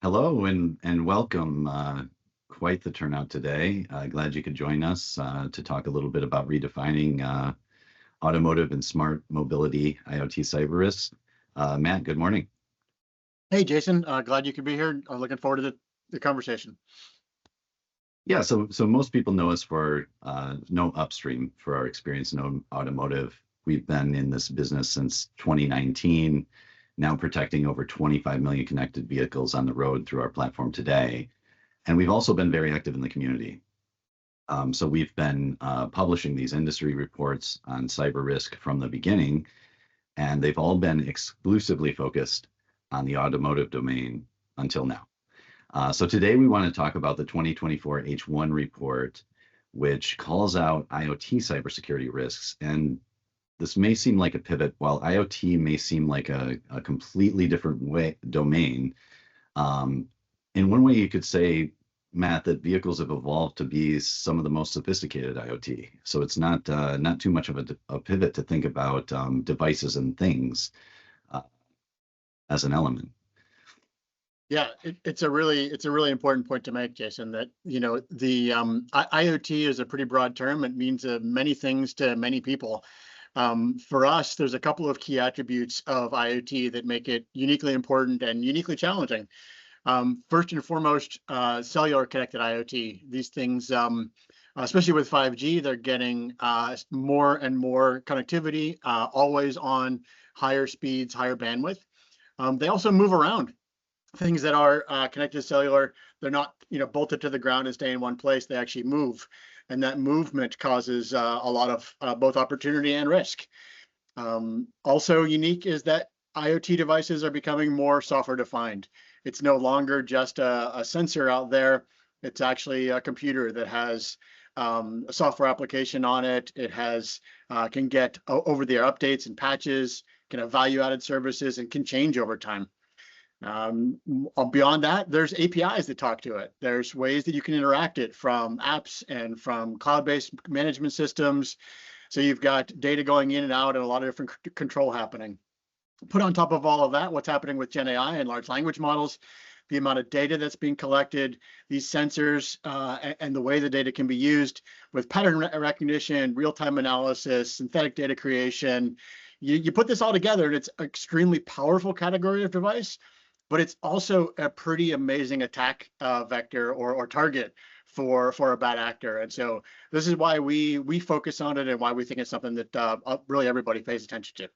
Hello and welcome. Quite the turnout today. Glad you could join us to talk a little bit about redefining automotive and smart mobility IoT cyber risks. Matt, good morning. Hey, Jason, glad you could be here. I'm looking forward to the conversation. Yeah, so most people know us for know Upstream for our experience in automotive. We've been in this business since 2019, now protecting over 25 million connected vehicles on the road through our platform today. And we've also been very active in the community. So we've been publishing these industry reports on cyber risk from the beginning, and they've all been exclusively focused on the automotive domain until now. So today we want to talk about the 2024 H1 report, which calls out IoT cybersecurity risks. And this may seem like a pivot, while IoT may seem like a completely different domain. In one way, you could say, Matt, that vehicles have evolved to be some of the most sophisticated IoT. So it's not too much of a pivot to think about devices and things as an element. Yeah, it's a really important point to make, Jason, that the IoT is a pretty broad term. It means many things to many people. For us, there's a couple of key attributes of IoT that make it uniquely important and uniquely challenging. First and foremost, cellular connected IoT. These things, especially with 5G, they're getting more and more connectivity, always on, higher speeds, higher bandwidth. They also move around. Things that are connected to cellular, they're not bolted to the ground and stay in one place. They actually move, and that movement causes a lot of both opportunity and risk. Also unique is that IoT devices are becoming more software defined. It's no longer just a sensor out there. It's actually a computer that has a software application on it. It has can get over-the-air updates and patches, can have value-added services, and can change over time. Beyond that, there's APIs that talk to it. There's ways that you can interact it from apps and from cloud-based management systems. So you've got data going in and out and a lot of different control happening. Put on top of all of that, what's happening with Gen AI and large language models, the amount of data that's being collected, these sensors, and the way the data can be used with pattern recognition, real-time analysis, synthetic data creation. You put this all together, and it's an extremely powerful category of device, but it's also a pretty amazing attack vector or target for a bad actor. And so this is why we focus on it and why we think it's something that really everybody pays attention to.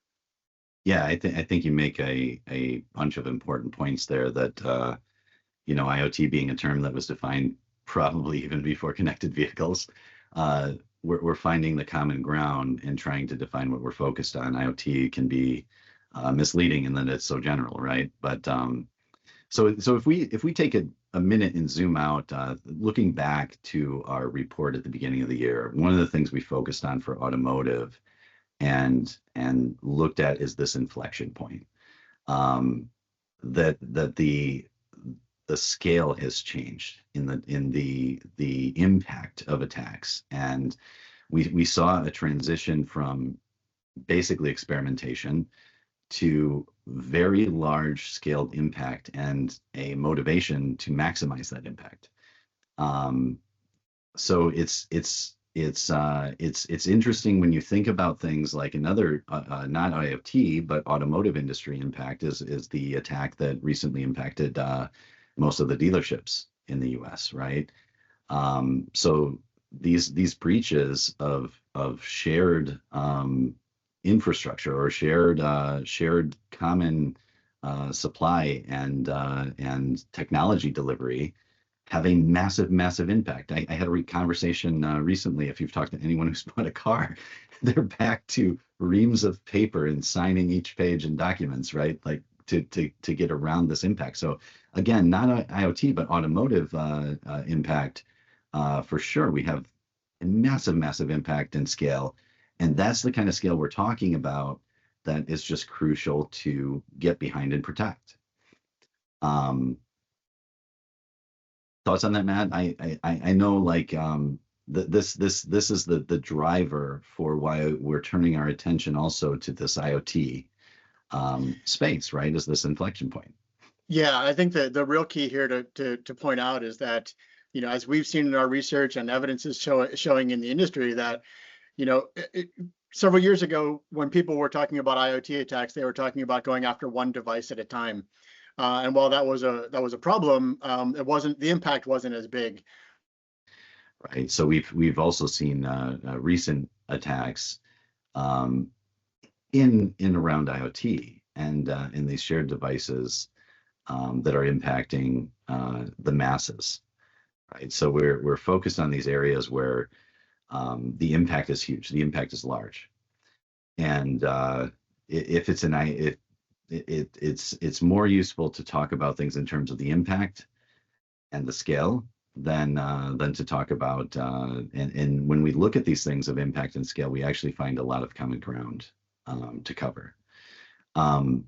Yeah, I think you make a bunch of important points there that IoT being a term that was defined probably even before connected vehicles, we're finding the common ground and trying to define what we're focused on. IoT can be misleading in that it's so general, right? But so if we take a minute and zoom out, looking back to our report at the beginning of the year, one of the things we focused on for automotive and looked at is this inflection point, that the scale has changed in the impact of attacks, and we saw a transition from basically experimentation to very large scaled impact and a motivation to maximize that impact. So it's interesting when you think about things like another not IoT but automotive industry impact is the attack that recently impacted most of the dealerships in the U.S. Right? So these breaches of shared infrastructure or shared common supply and technology delivery have a massive impact. I had a conversation recently. If you've talked to anyone who's bought a car, they're back to reams of paper and signing each page in documents, right? Like to get around this impact. So again, not IoT, but automotive impact for sure. We have a massive impact and scale. And that's the kind of scale we're talking about that is just crucial to get behind and protect. Thoughts on that, Matt? I know like this is the driver for why we're turning our attention also to this IoT space, right? Is this inflection point? Yeah, I think the real key here to point out is that, as we've seen in our research and evidence is showing in the industry that, several years ago when people were talking about IoT attacks, they were talking about going after one device at a time. And while that was a problem, the impact wasn't as big. Right. So we've also seen recent attacks um, in around IoT and in these shared devices that are impacting the masses. Right. So we're focused on these areas where the impact is huge, the impact is large, and if it's it's more useful to talk about things in terms of the impact and the scale than to talk about and when we look at these things of impact and scale, we actually find a lot of common ground to cover. Um,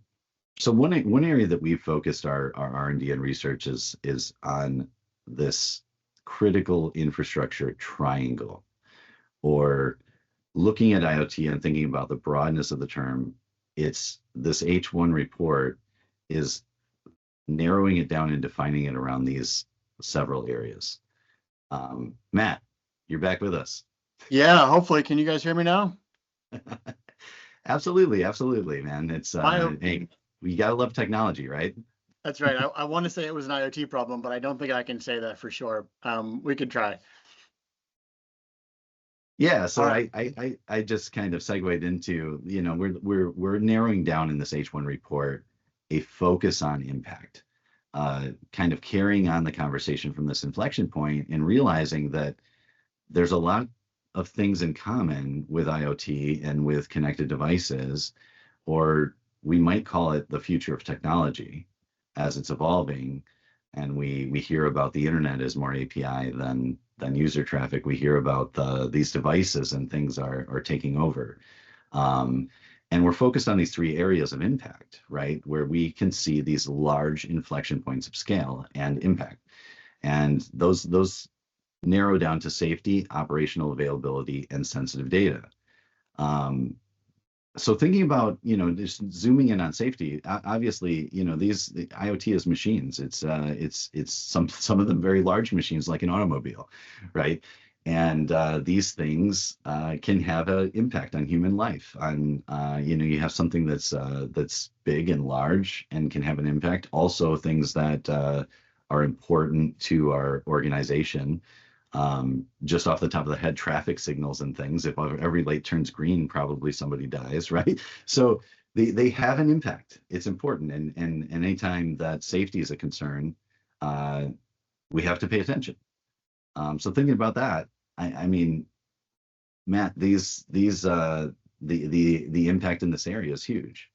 so one area that we've focused our R&D and research is on this critical infrastructure triangle, or looking at IoT and thinking about the broadness of the term. It's this H1 report is narrowing it down and defining it around these several areas. Matt, you're back with us. Yeah, hopefully. Can you guys hear me now? Absolutely, man. It's hey, we gotta love technology, right? That's right. I want to say it was an IoT problem, but I don't think I can say that for sure. We could try. Yeah, so All right. I just kind of segued into, we're narrowing down in this H1 report a focus on impact, kind of carrying on the conversation from this inflection point and realizing that there's a lot of things in common with IoT and with connected devices, or we might call it the future of technology as it's evolving. And we hear about the internet as more API than user traffic. We hear about these devices and things are taking over. And we're focused on these three areas of impact, right? Where we can see these large inflection points of scale and impact. And those narrow down to safety, operational availability, and sensitive data. So thinking about, just zooming in on safety, obviously, the IoT is machines. It's some of them very large machines like an automobile, right? And these things can have an impact on human life. On you have something that's big and large and can have an impact. Also, things that are important to our organization. Just off the top of the head, traffic signals and things. If every light turns green, probably somebody dies, right? So they have an impact. It's important, and anytime that safety is a concern, we have to pay attention. So thinking about that, I mean, Matt, the impact in this area is huge.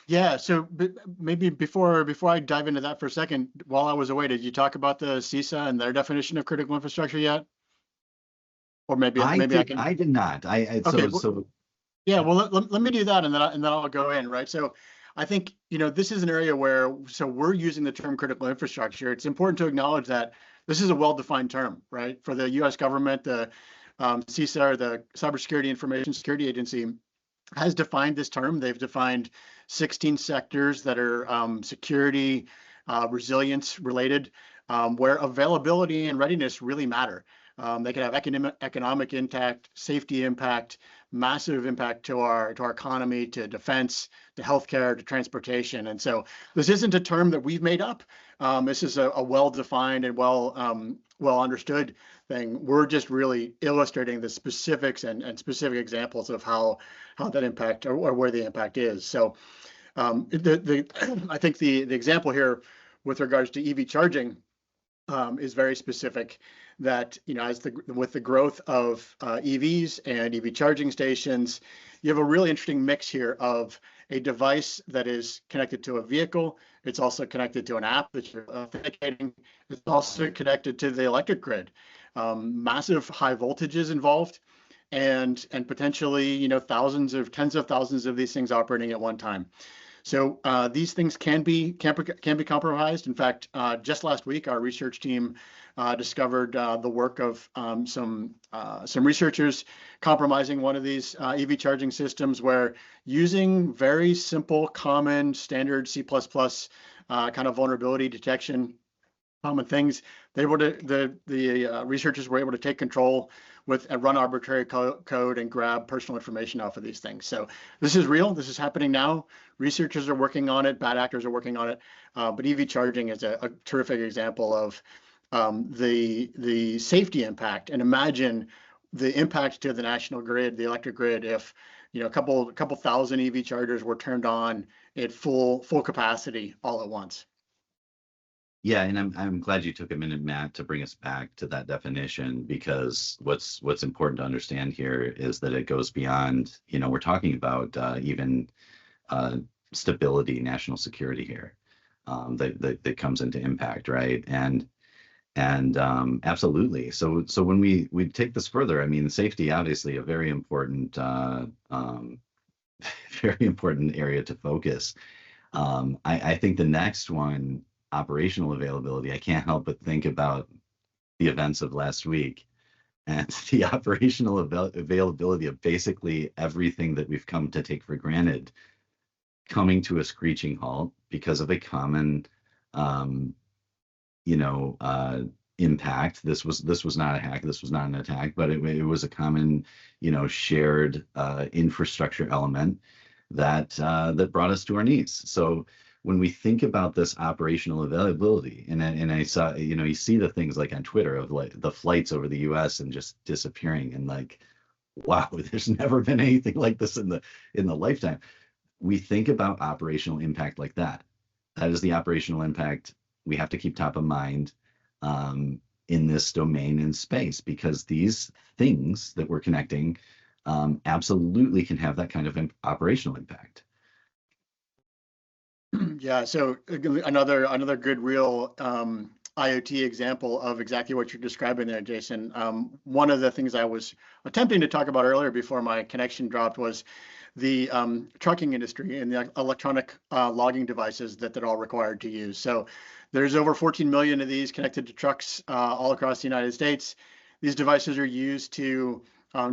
Yeah. So maybe before I dive into that for a second, while I was away, did you talk about the CISA and their definition of critical infrastructure yet? Or maybe I can. I did not. Okay. So Yeah. yeah. Well, let me do that, and then I'll go in, right? So I think, this is an area where, we're using the term critical infrastructure. It's important to acknowledge that this is a well-defined term, right? For the U.S. government, the CISA, or the Cybersecurity Information Security Agency, has defined this term. They've defined 16 sectors that are security, resilience related, where availability and readiness really matter. They can have economic impact, safety impact, massive impact to our economy, to defense, to healthcare, to transportation. And so this isn't a term that we've made up. This is a well-defined and well understood thing. We're just really illustrating the specifics and specific examples of how that impact, or where the impact is. So I think the example here with regards to EV charging is very specific. That, with the growth of EVs and EV charging stations, you have a really interesting mix here of a device that is connected to a vehicle. It's also connected to an app that you're authenticating. It's also connected to the electric grid. Massive high voltages involved, and potentially, tens of thousands of these things operating at one time. So these things can be compromised. In fact, just last week, our research team discovered the work of some researchers compromising one of these EV charging systems, where using very simple, common, standard C++ kind of vulnerability detection, common things, they were the researchers were able to take control with and run arbitrary code and grab personal information off of these things. So this is real. This is happening now. Researchers are working on it. Bad actors are working on it. But EV charging is a terrific example of the safety impact. And imagine the impact to the national grid, the electric grid, if a couple thousand EV chargers were turned on at full capacity all at once. Yeah, and I'm glad you took a minute, Matt, to bring us back to that definition, because what's important to understand here is that it goes beyond, we're talking about even stability, national security here, that comes into impact, right? And absolutely. So when we take this further, I mean, safety obviously a very important very important area to focus. I think the next one, operational availability, I can't help but think about the events of last week and the operational availability of basically everything that we've come to take for granted coming to a screeching halt because of a common, impact. This was not a hack. This was not an attack, but it was a common, shared infrastructure element that brought us to our knees. So when we think about this operational availability, and I saw, you see the things like on Twitter of like the flights over the U.S. and just disappearing, and like, wow, there's never been anything like this in the lifetime. We think about operational impact like that. That is the operational impact we have to keep top of mind in this domain and space, because these things that we're connecting absolutely can have that kind of operational impact. Yeah, so another good real IoT example of exactly what you're describing there, Jason. One of the things I was attempting to talk about earlier before my connection dropped was the trucking industry and the electronic logging devices that they're all required to use. So there's over 14 million of these connected to trucks all across the United States. These devices are used to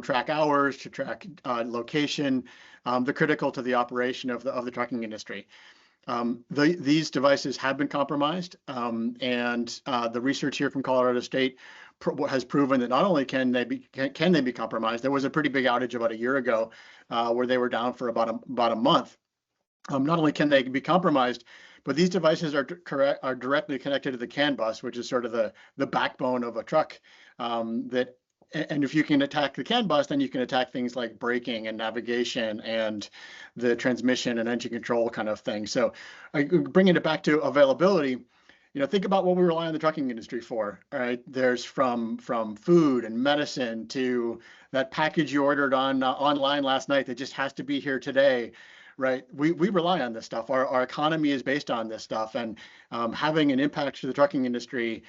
track hours, to track location. They're critical to the operation of the trucking industry. These devices have been compromised, and the research here from Colorado State has proven that not only can they be compromised. There was a pretty big outage about a year ago where they were down for about a month. Not only can they be compromised, but these devices are directly connected to the CAN bus, which is sort of the backbone of a truck. And if you can attack the CAN bus, then you can attack things like braking and navigation and the transmission and engine control kind of thing. So bringing it back to availability, think about what we rely on the trucking industry for, right? There's from food and medicine to that package you ordered online last night that just has to be here today, right? We rely on this stuff. Our economy is based on this stuff, and having an impact to the trucking industry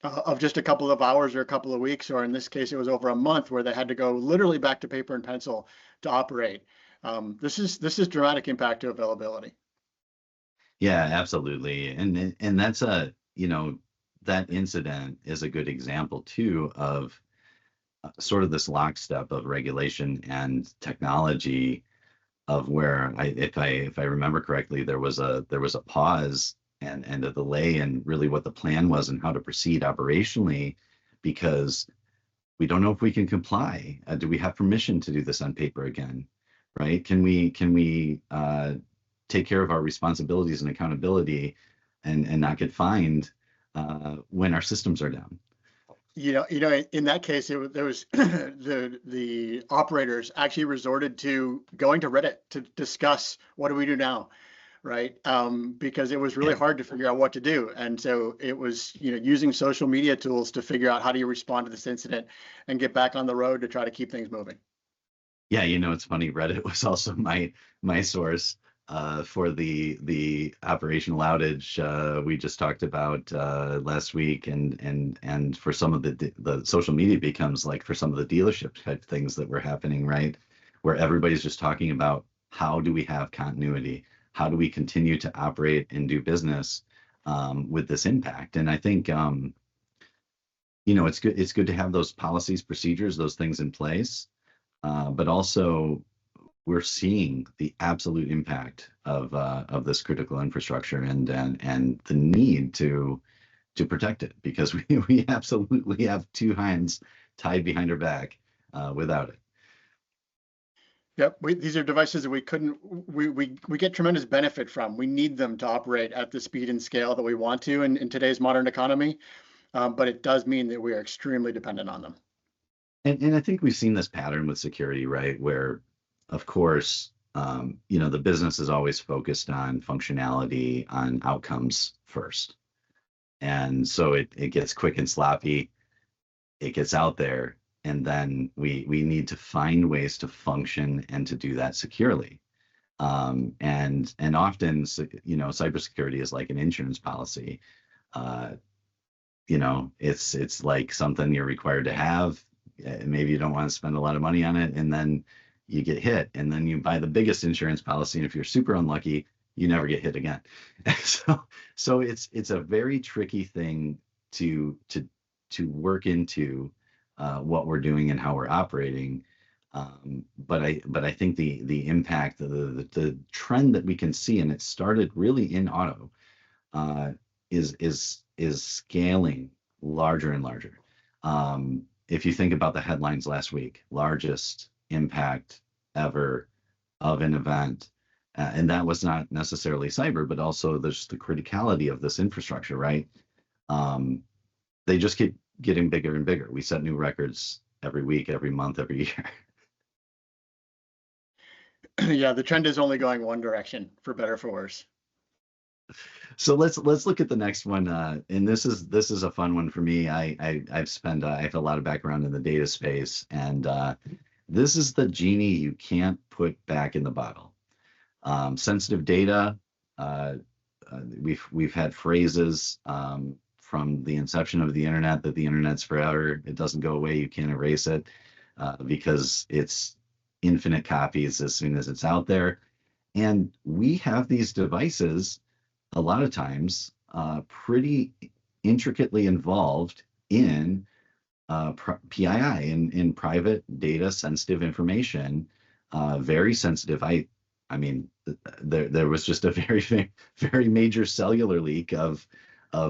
of just a couple of hours or a couple of weeks, or in this case, it was over a month where they had to go literally back to paper and pencil to operate. This is dramatic impact to availability. Yeah, absolutely. And that's that incident is a good example too of sort of this lockstep of regulation and technology, of where if I remember correctly, there was a pause and a delay in really what the plan was and how to proceed operationally, because we don't know if we can comply. Do we have permission to do this on paper again, right? Can we take care of our responsibilities and accountability and not get fined when our systems are down? In that case, there was the operators actually resorted to going to Reddit to discuss, what do we do now, right? Because it was really hard to figure out what to do. And so it was, using social media tools to figure out how do you respond to this incident and get back on the road to try to keep things moving. Yeah, it's funny. Reddit was also my source for the operational outage we just talked about last week, and for some of the social media becomes like for some of the dealership type things that were happening, right, where everybody's just talking about how do we have continuity, how do we continue to operate and do business with this impact. And I think it's good to have those policies, procedures, those things in place. But also we're seeing the absolute impact of this critical infrastructure and the need to protect it, because we absolutely have two hands tied behind our back without it. Yep, these are devices that we get tremendous benefit from. We need them to operate at the speed and scale that we want to in today's modern economy, but it does mean that we are extremely dependent on them. And I think we've seen this pattern with security, right? Where, of course, the business is always focused on functionality, on outcomes first. And so it gets quick and sloppy, it gets out there, and then we need to find ways to function and to do that securely. And often, cybersecurity is like an insurance policy. Uh, it's like something you're required to have. Maybe you don't want to spend a lot of money on it, and then you get hit, and then you buy the biggest insurance policy, and if you're super unlucky, you never get hit again. So it's a very tricky thing to work into what we're doing and how we're operating. But I think the impact, the trend that we can see, and it started really in auto, uh, is scaling larger and larger. If you think about the headlines last week, largest impact ever of an event, and that was not necessarily cyber, but also there's the criticality of this infrastructure, right? Um, they just keep getting bigger and bigger. We set new records every week, every month, every year. Yeah, the trend is only going one direction, for better or for worse. So let's look at the next one, and this is a fun one for me. I have a lot of background in the data space, and this is the genie you can't put back in the bottle. Sensitive data. Uh, we've had phrases from the inception of the internet that the internet's forever. It doesn't go away. You can't erase it because it's infinite copies as soon as it's out there. And we have these devices a lot of times pretty intricately involved in PII, in private data, sensitive information, very sensitive. I mean, there was just a very major cellular leak of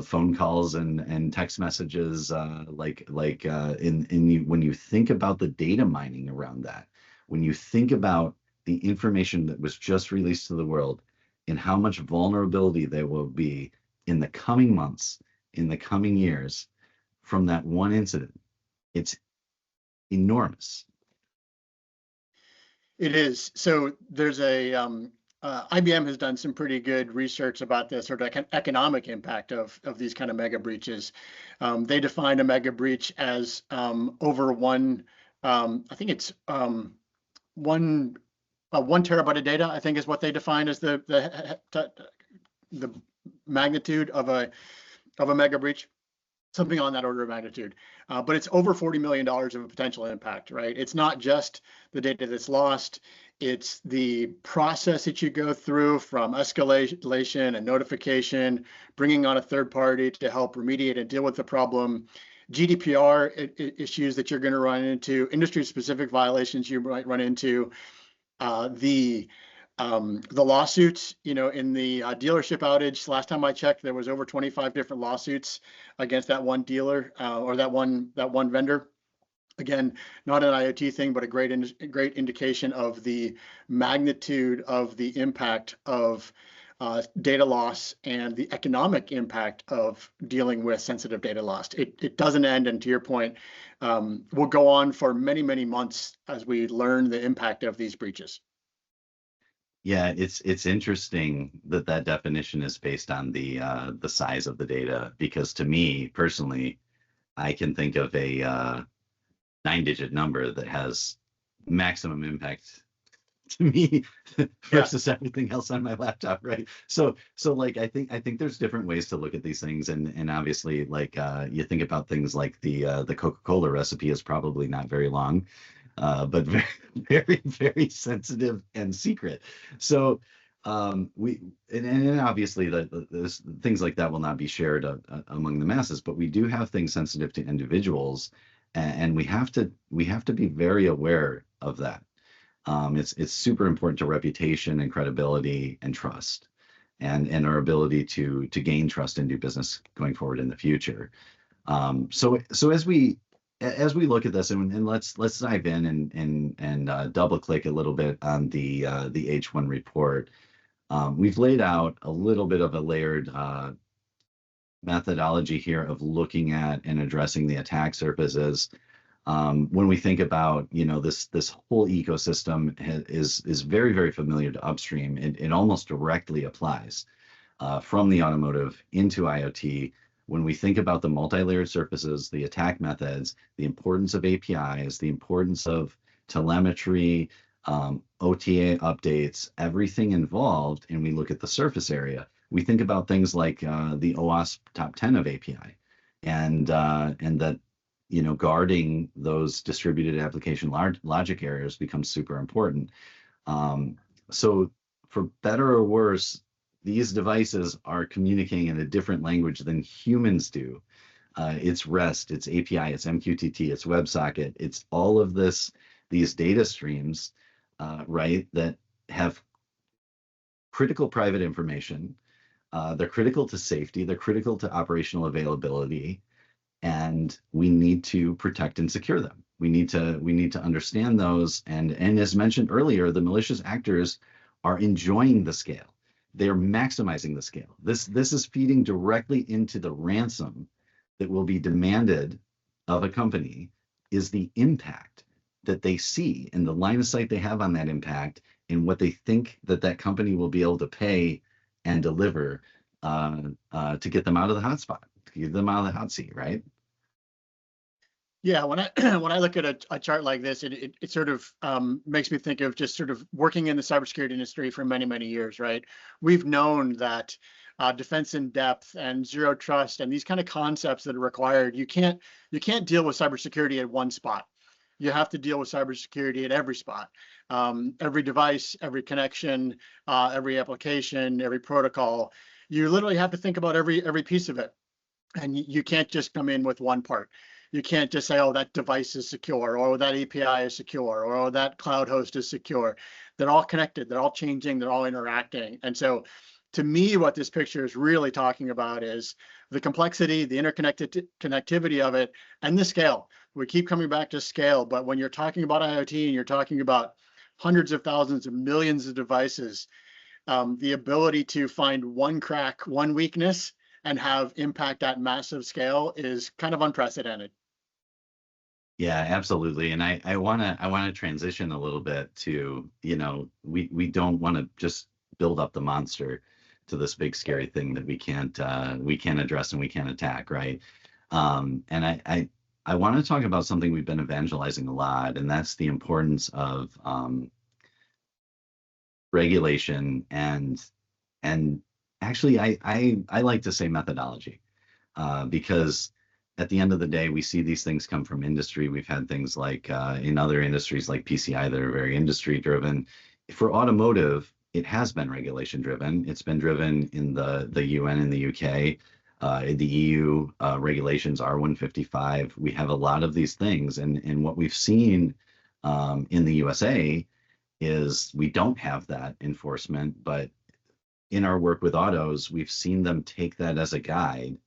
phone calls and text messages, when you think about the data mining around that, when you think about the information that was just released to the world, and how much vulnerability there will be in the coming months, in the coming years, from that one incident. It's enormous. It is. So there's IBM has done some pretty good research about the sort of economic impact of these kind of mega breaches. They define a mega breach as over one, I think it's one 1 terabyte of data, I think is what they define as the magnitude of a mega breach, something on that order of magnitude. But it's over $40 million of a potential impact, right? It's not just the data that's lost, it's the process that you go through from escalation and notification, bringing on a third party to help remediate and deal with the problem, GDPR issues that you're going to run into, industry-specific violations you might run into, the lawsuits, in the dealership outage. Last time I checked, there was over 25 different lawsuits against that one dealer or that one vendor. Again, not an IoT thing, but a great indication of the magnitude of the impact of data loss and the economic impact of dealing with sensitive data loss. It doesn't end, and to your point, will go on for many, many months as we learn the impact of these breaches. Yeah, it's interesting that definition is based on the size of the data, because to me personally, I can think of a 9-digit number that has maximum impact to me versus everything else on my laptop, right? So like I think there's different ways to look at these things, and obviously, like you think about things like the Coca-Cola recipe is probably not very long, but very very sensitive and secret. So We and obviously things like that will not be shared among the masses, but we do have things sensitive to individuals, and we have to be very aware of that. It's super important to reputation and credibility and trust, and our ability to gain trust and do business going forward in the future. So as we look at this, and let's dive in and double click a little bit on the H1 report. We've laid out a little bit of a layered methodology here of looking at and addressing the attack surfaces. When we think about, this whole ecosystem is very, very familiar to Upstream. It almost directly applies from the automotive into IoT. When we think about the multi-layered surfaces, the attack methods, the importance of APIs, the importance of telemetry, OTA updates, everything involved, and we look at the surface area, we think about things like the OWASP top 10 of API, and that guarding those distributed application logic areas becomes super important. So for better or worse, these devices are communicating in a different language than humans do. It's REST, it's API, it's MQTT, it's WebSocket, it's all of these data streams, right, that have critical private information. They're critical to safety, they're critical to operational availability, and we need to protect and secure them. We need to understand those, and as mentioned earlier, the malicious actors are enjoying the scale. They're maximizing the scale. This is feeding directly into the ransom that will be demanded of a company, is the impact that they see and the line of sight they have on that impact, and what they think that company will be able to pay and deliver to get them out of the hotspot, to get them out of the hot seat, right? Yeah, when I when I look at a chart like this, it sort of makes me think of just sort of working in the cybersecurity industry for many, many years, right? We've known that defense in depth and zero trust and these kind of concepts that are required, you can't deal with cybersecurity at one spot. You have to deal with cybersecurity at every spot, every device, every connection, every application, every protocol. You literally have to think about every piece of it, and you can't just come in with one part. You can't just say, oh, that device is secure, or that API is secure, or that cloud host is secure. They're all connected, they're all changing, they're all interacting. And so to me, what this picture is really talking about is the complexity, the interconnected connectivity of it, and the scale. We keep coming back to scale, but when you're talking about IoT and you're talking about hundreds of thousands of millions of devices, the ability to find one crack, one weakness, and have impact at massive scale is kind of unprecedented. Yeah, absolutely. And I wanna transition a little bit to, we don't want to just build up the monster to this big scary thing that we can't address and we can't attack, right? And I want to talk about something we've been evangelizing a lot, and that's the importance of regulation, and actually I like to say methodology, because at the end of the day, we see these things come from industry. We've had things like in other industries like PCI that are very industry driven. For automotive, it has been regulation driven. It's been driven in the UN in the UK, the EU regulations R155. We have a lot of these things, and what we've seen in the USA is we don't have that enforcement, but in our work with autos, we've seen them take that as a guide,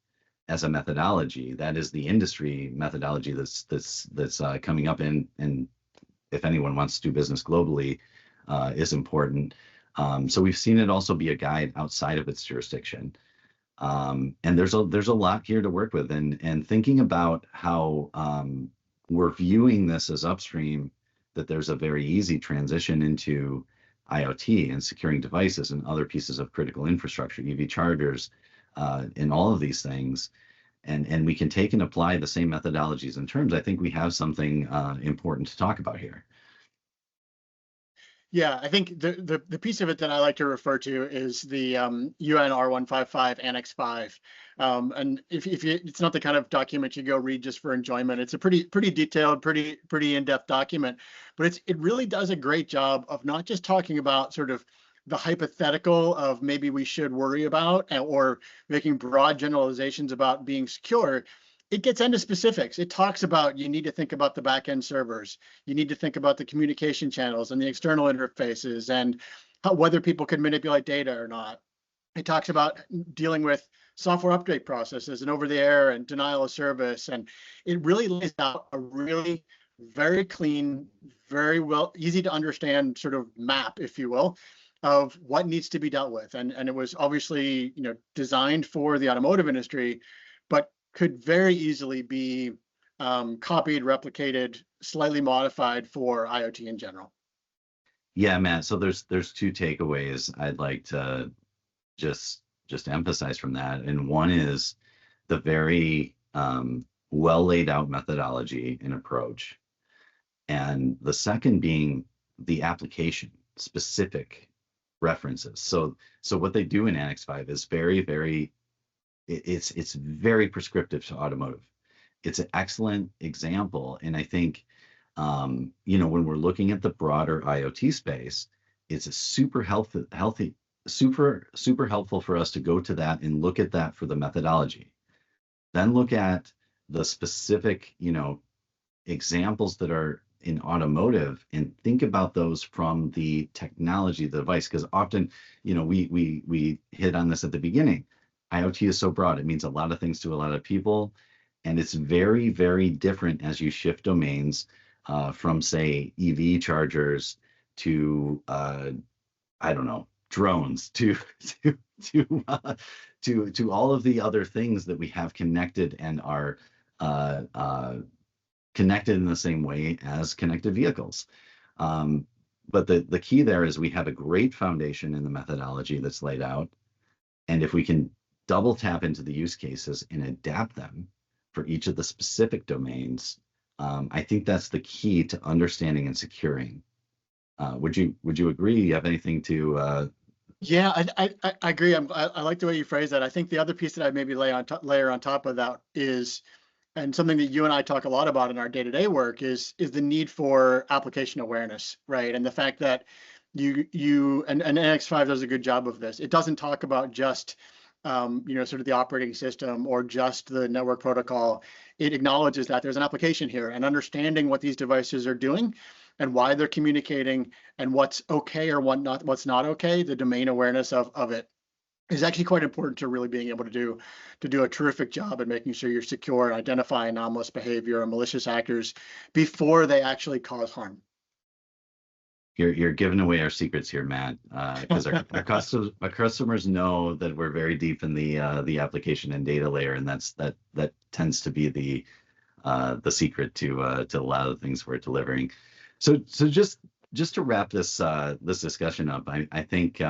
as a methodology. That is the industry methodology that's coming up in, and if anyone wants to do business globally, is important. So we've seen it also be a guide outside of its jurisdiction. And there's a lot here to work with, and thinking about how we're viewing this as Upstream, that there's a very easy transition into IoT and securing devices and other pieces of critical infrastructure, EV chargers, and all of these things. And we can take and apply the same methodologies and terms. I think we have something important to talk about here. Yeah, I think the piece of it that I like to refer to is the UN R155 Annex 5. And if it's not the kind of document you go read just for enjoyment. It's a pretty detailed, pretty in-depth document, but it really does a great job of not just talking about sort of the hypothetical of maybe we should worry about, or making broad generalizations about being secure, it gets into specifics. It talks about you need to think about the backend servers. You need to think about the communication channels and the external interfaces and whether people can manipulate data or not. It talks about dealing with software update processes and over the air and denial of service. And it really lays out a really very clean, very well, easy to understand sort of map, if you will, of what needs to be dealt with. And it was obviously, designed for the automotive industry, but could very easily be copied, replicated, slightly modified for IoT in general. Yeah, Matt. So there's two takeaways I'd like to just emphasize from that. And one is the very well laid out methodology and approach. And the second being the application specific references. So what they do in Annex 5 is it's very prescriptive to automotive. It's an excellent example. And I think, when we're looking at the broader IoT space, it's a super helpful for us to go to that and look at that for the methodology. Then look at the specific, examples that are in automotive and think about those from the technology, the device, because often, we hit on this at the beginning. IoT is so broad. It means a lot of things to a lot of people. And it's very, very different as you shift domains from, say, EV chargers to, I don't know, drones to all of the other things that we have connected and are connected in the same way as connected vehicles. But the key there is we have a great foundation in the methodology that's laid out. And if we can double tap into the use cases and adapt them for each of the specific domains, I think that's the key to understanding and securing. Would you agree? You have anything to? Yeah, I agree. I like the way you phrase that. I think the other piece that I maybe layer on top of that is, and something that you and I talk a lot about in our day-to-day work is the need for application awareness, right? And the fact that you and Annex 5 does a good job of this. It doesn't talk about just sort of the operating system or just the network protocol. It acknowledges that there's an application here, and understanding what these devices are doing and why they're communicating and what's okay or what's not okay, the domain awareness of it is actually quite important to really being able to do a terrific job at making sure you're secure and identify anomalous behavior or malicious actors before they actually cause harm. You're giving away our secrets here, Matt, because our customers know that we're very deep in the application and data layer, and that tends to be the secret to a lot of the things we're delivering. So just to wrap this discussion up, I think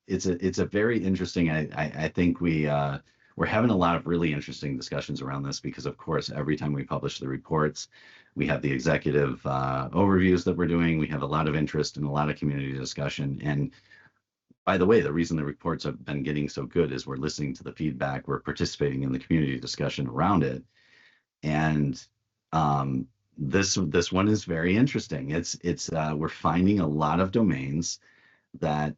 it's a very interesting. I think we're having a lot of really interesting discussions around this because, of course, every time we publish the reports, we have the executive overviews that we're doing. We have a lot of interest and a lot of community discussion. And by the way, the reason the reports have been getting so good is we're listening to the feedback, we're participating in the community discussion around it. And this one is very interesting. It's we're finding a lot of domains that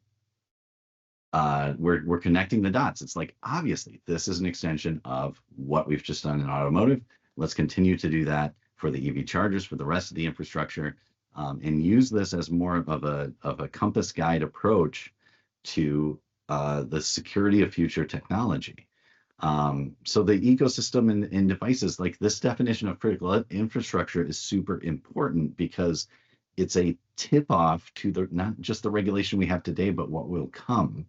we're connecting the dots. It's like, obviously, this is an extension of what we've just done in automotive. Let's continue to do that for the EV chargers, for the rest of the infrastructure, and use this as more of a compass guide approach to the security of future technology. So the ecosystem and devices, like this definition of critical infrastructure, is super important because it's a tip off to not just the regulation we have today, but what will come.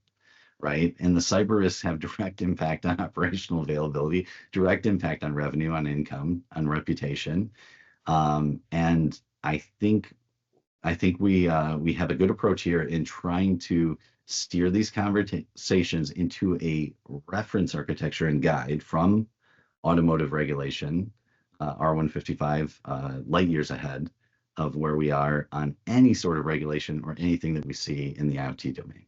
Right. And the cyber risks have direct impact on operational availability, direct impact on revenue, on income, on reputation. And I think we have a good approach here in trying to steer these conversations into a reference architecture and guide from automotive regulation, R155, light years ahead of where we are on any sort of regulation or anything that we see in the IoT domain.